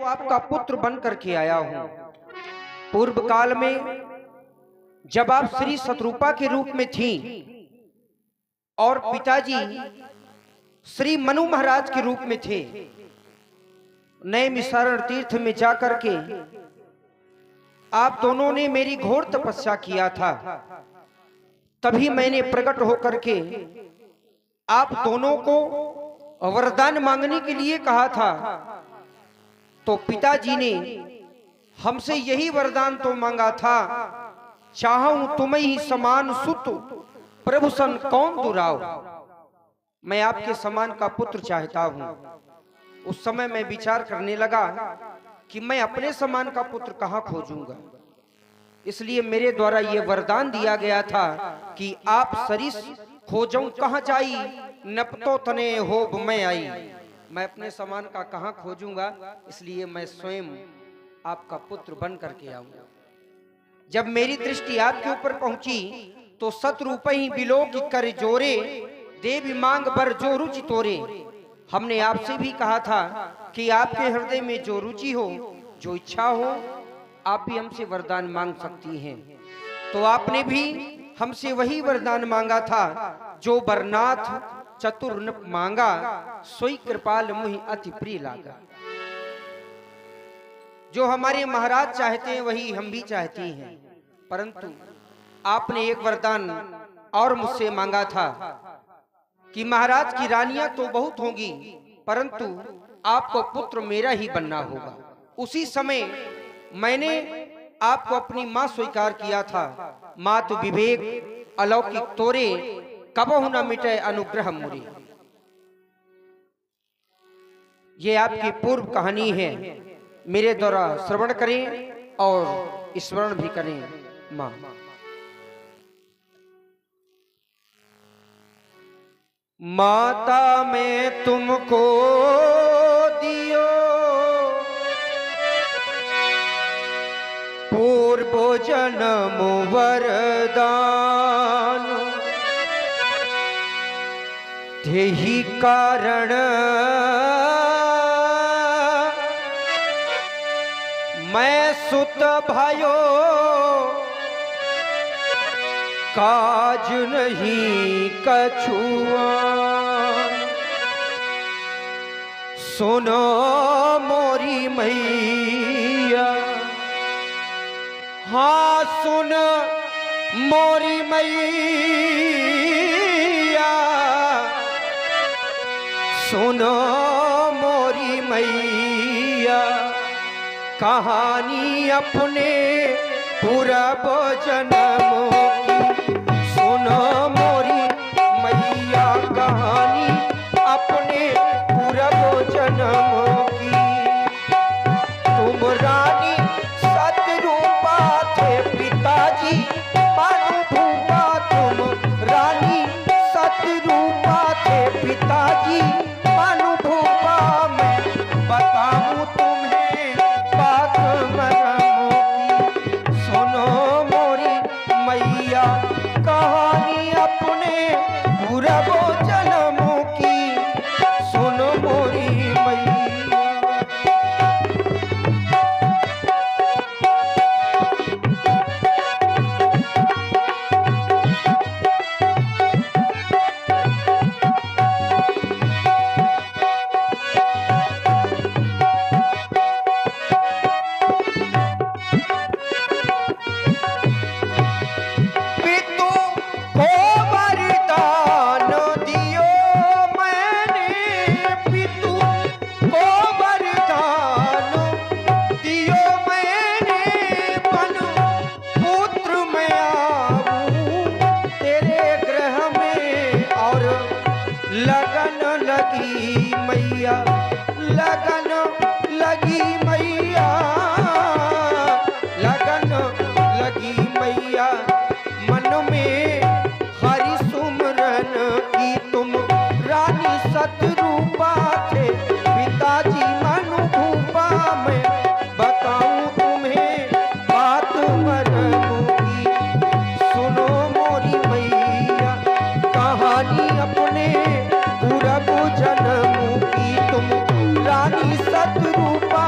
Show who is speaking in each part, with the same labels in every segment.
Speaker 1: आपका पुत्र बन करके आया हूं। पूर्व काल में जब आप श्री शतरूपा के रूप में थी और पिताजी श्री मनु महाराज के रूप में थे, नैमिषारण्य तीर्थ में जाकर के आप दोनों ने मेरी घोर तपस्या किया था। तभी मैंने प्रकट होकर के आप दोनों को वरदान मांगने के लिए कहा था। तो पिताजी ने हमसे यही वरदान तो मांगा था, चाहूं तुम्हें ही समान सुत प्रभु सन कौन दुराव। मैं आपके समान का पुत्र चाहता हूं। उस समय मैं विचार करने लगा कि मैं अपने समान का पुत्र कहां खोजूंगा, इसलिए मेरे द्वारा यह वरदान दिया गया था कि आप सरिस खोजूं कहां जाई, नपतो तने होब मैं आई। मैं अपने समान का कहां खोजूंगा, इसलिए मैं स्वयं आपका पुत्र बन करके आऊंगा। जब मेरी दृष्टि आपके ऊपर पहुंची तो शतरूप ही बिलो की कर जोरे, देवी मांग बर जो रुचि तोरे। हमने आपसे भी कहा था कि आपके हृदय में जो रुचि हो, जो इच्छा हो, आप भी हमसे वरदान मांग सकती हैं। तो आपने भी हमसे वही वरदान मांगा था, जो बरनाथ चतुर नप मांगा, सोई कृपाल मुहि अति प्रिय लागा। जो हमारे महाराज चाहते हैं वही हम भी चाहते हैं, परंतु आपने एक वरदान और मुझसे मांगा था कि महाराज की रानियां तो बहुत होंगी, परंतु आपको पुत्र मेरा ही बनना होगा। उसी समय मैंने आपको अपनी मां स्वीकार किया था। मातु विवेक अलौकिक तोरे, कबहु न मिटे अनुग्रह मुरे। ये आपकी पूर्व कहानी है, मेरे द्वारा श्रवण करें और स्मरण भी करें। मां माता मैं तुमको दियो पूर्व जन्म वरदान, तेहि कारण मैं सुत भयो काज नहीं कछुआ। सुनो मोरी मैया, हाँ सुन मोरी मैया, सुनो मोरी मैया, कहानी अपने पूरब जन्मों की। सुनो मोरी मैया, कहानी अपने पूरब जन्मों की। तुम रानी सतरूपा थे पिताजी मानो भूपा, तुम रानी सतरूपा थे पिताजी मानो भूपा। मैं बताऊं तुम्हें बात मरमों की। सुनो मोरी मैया, कहानी अपने पूरब जन्मों की। सुनो मोरी मैया। लगन लगी मैया, लगन लगी मैया, लगन लगी मैया, मन में हरि सुमरन की। तुम रानी सतरूपा थे पिताजी मनु भूपा। मैं बताऊं तुम्हें बात मरमों की। सुनो मोरी मैया, कहानी अपने पूरब जन्म की। तुम रानी सतरूपा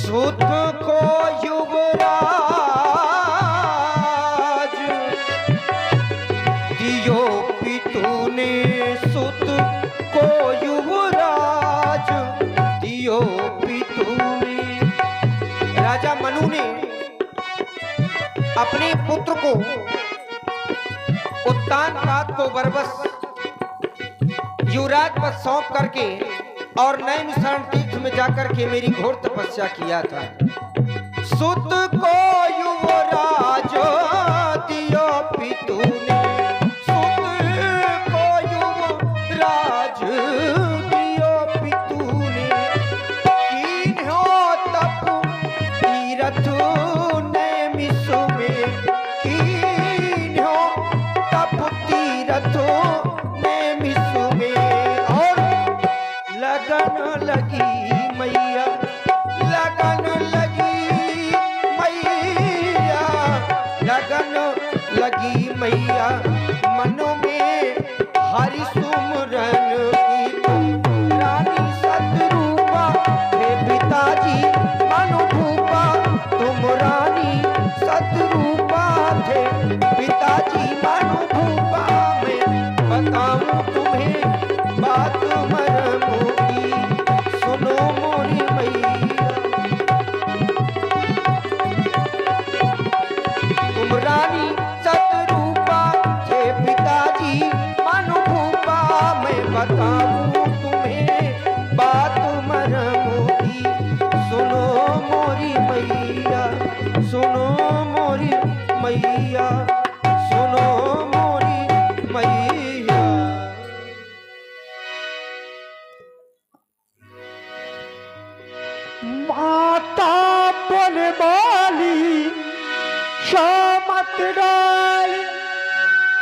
Speaker 1: सुत को युवराज दियो पितु ने, सुत को युवराज दियो पितु ने। राजा मनु ने अपने पुत्र को उत्तानपाद को बरबस युवराज पद सौंप करके और नैमिषारण्य तीर्थ में जाकर के मेरी घोर तपस्या किया था। सुत को युवराज दियो पितु ने, सुत को युवराज दियो पितु ने। कीन्हो तप तीरथ नैमिष में, कीन्हो तप तीरथ नैमिष में। और लगन लगी मैया, लगन लगी मैया, लगन लगी मैया, मनो में हरि सुमरन की। रानी सतरूपा हे पिताजी मनु भूपा, तुम रानी सतरूपा थे पिताजी मनु भूपा। मैं बताऊं तुम्हें बात मर्म की, सुनो मोरी मैया। तुम रानी सतरूपा थे पिताजी मनु भूपा। मैं बताऊं तुम्हें बात मर्म की, सुनो मोरी मैया, सुनो मोरी मैया, सुनो मोरी मैया।
Speaker 2: माता बनमाली शामत डाल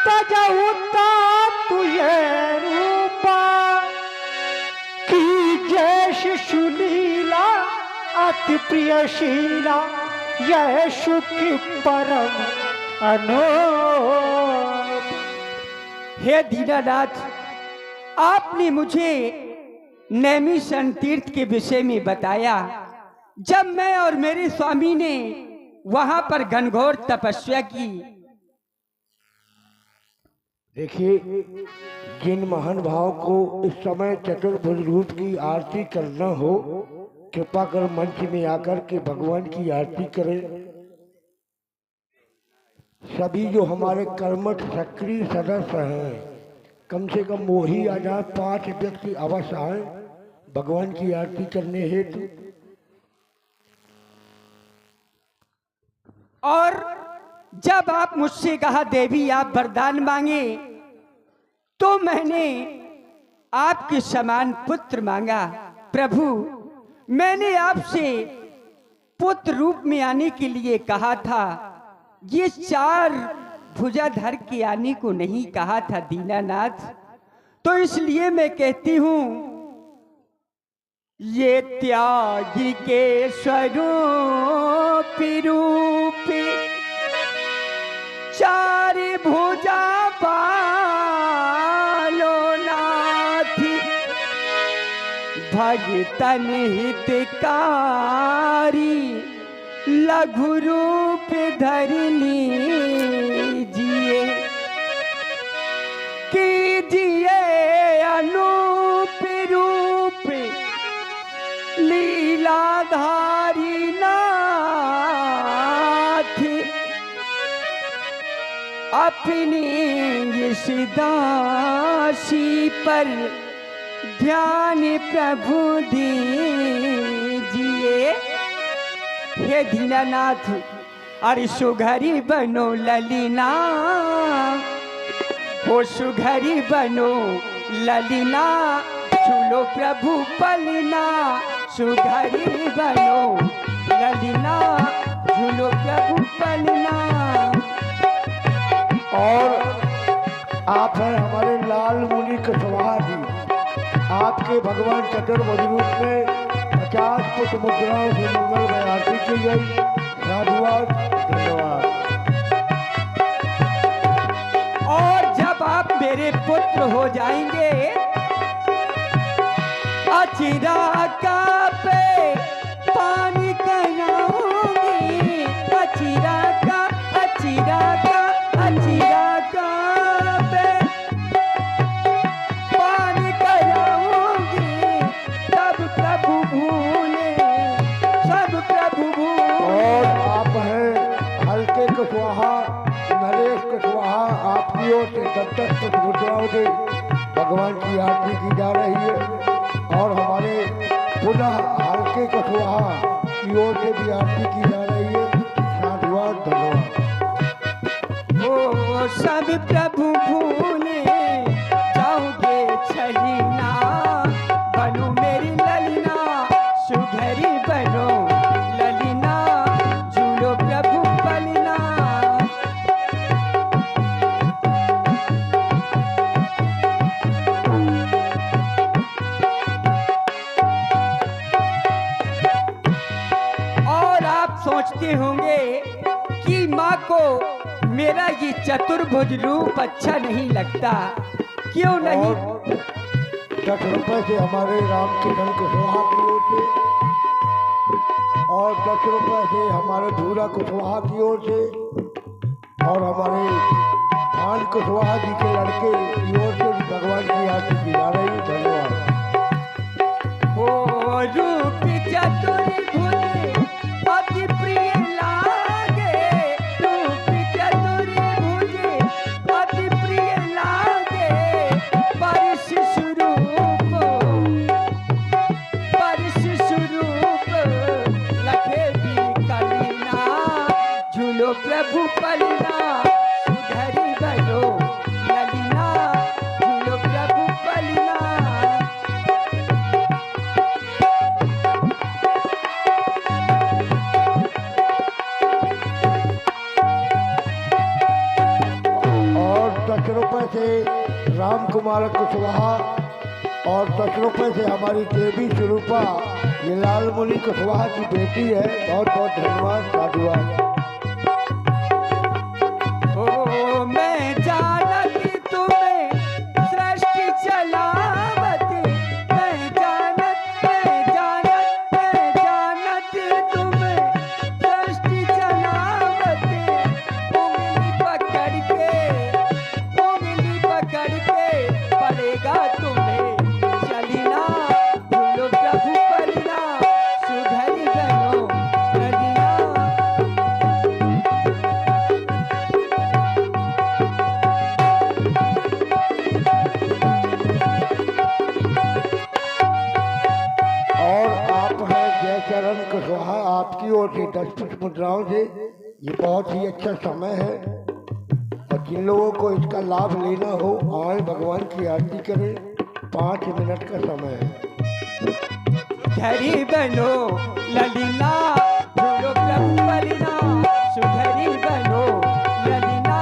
Speaker 2: तजउता तुझे रूपा की। जय शिशुलीला अति प्रियशीला, यह सुख परम अनोप।
Speaker 3: हे दीनानाथ, आपने मुझे नैमिषारण्य तीर्थ के विषय में बताया। जब मैं और मेरे स्वामी ने वहां पर घनघोर तपस्या की।
Speaker 2: देखिए, जिन महान भाव को इस समय चतुर्भुज रूप की आरती करना हो, कृपा कर मंच में आकर के भगवान की आरती करें। सभी जो हमारे कर्मठ सक्रिय सदस्य हैं, कम से कम वो ही आ जाए, 5 व्यक्ति अवश्य आए भगवान की आरती करने हेतु।
Speaker 3: और जब आप मुझसे कहा देवी आप वरदान मांगे, तो मैंने आपके समान पुत्र मांगा। प्रभु, मैंने आपसे पुत्र रूप में आने के लिए कहा था, ये 4 भुजाधर के आने को नहीं कहा था दीनानाथ। तो इसलिए मैं कहती हूं, ये त्यागी के स्वरूप रूपी 4 भुजा बालो नाथी, भगतन हितकारी लघु रूप धर लीजिए। कीजिए अनूप रूप लीलाधारी नाथ, अपनी इस दासी पर ध्यान प्रभु दीजिए। हे दीनानाथ, अरे सुघरी बनो ललीना, हो सुघरी बनो ललीना, झूलो प्रभु पलना। सुघरी बनो ललीना, झूलो प्रभु पलना।
Speaker 2: और आप हैं हमारे लाल मुनि कुशवाहा। आपके भगवान चतुर्भुज रूप में 50 पुष्प मुद्राओं से मंगलमय आरती की गई। साधुवाद, धन्यवाद।
Speaker 3: और जब आप मेरे पुत्र हो जाएंगे, अचिरा का पे पानी का
Speaker 2: से भगवान की आरती की जा रही है और हमारे पुनः हल्के कठुआ की ओर से भी आरती की जा रही है। साधुवाद, धन्यवाद।
Speaker 3: ओ सब प्रभु भूले जाओगे छलीना, बनो मेरी ललीना, सुघरी बनो ललीना, झूलो प्रभु पलीना। और आप सोचते होंगे कि माँ को मेरा ये चतुर्भुज रूप अच्छा नहीं लगता, क्यों नहीं?
Speaker 2: और 10 रुपए से हमारे रामकिशन कुशवाहा की ओर से और 10 रुपए से हमारे धूरा कुशवाहा की ओर से और हमारे भान कुशवाहा जी के लड़के की ओर से भी भगवान की आरती की जा रही है। धन्यवाद।
Speaker 3: ओ रूप चतुर्भुज अति प्रिय लागे, रूप चतुर्भुज अति प्रिय लागे, परश स्वरूप लखे भी कलीना, झूलो प्रभु पलीना, सुधरी बनो ललीना, झूलो प्रभु पलीना।
Speaker 2: और 10 रुपए से राम कुमार कुशवाहा और 10 रुपए से हमारी देवी स्वरूपा, ये लाल मुनि कुशवाहा की बेटी है। बहुत बहुत धन्यवाद, साधुवाद।
Speaker 3: ओ मैं जानती तुम्हें सृष्टि चलावती, मैं जानती तुम्हें सृष्टि चलावती, उंगली पकड़ के पड़ेगा तुम्हें चलीना, झूलो प्रभु पलीना, सुधरी बनो ललीना।
Speaker 2: और आप हैं जय चरण कुशवाहा, आपकी ओर से 10 पुष्प मुद्राओं से ये बहुत ही अच्छा समय है और जिन लोगों को इसका लाभ लेना हो आए भगवान की आरती करें। 5 मिनट का समय है।
Speaker 3: धरी बनो ललीना, झूलो प्रभु पलीना, सुधरी बनो ललीना,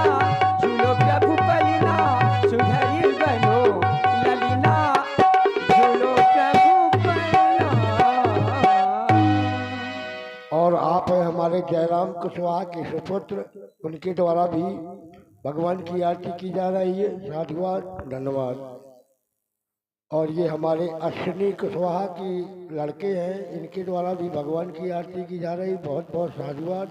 Speaker 3: झूलो प्रभु पलीना, सुधरी बनो ललीना, झूलो प्रभु पलीना।
Speaker 2: और आप हैं हमारे जयराम कुशवाहा के सुपुत्र, उनके द्वारा भी भगवान की आरती की जा रही है। साधुवाद, धन्यवाद। और ये हमारे अश्विनी कुशवाहा की लड़के हैं, इनके द्वारा भी भगवान की आरती की जा रही। बहुत बहुत साधुवाद।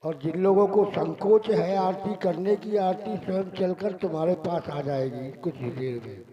Speaker 2: और जिन लोगों को संकोच है आरती करने की, आरती स्वयं चलकर तुम्हारे पास आ जाएगी कुछ ही देर में।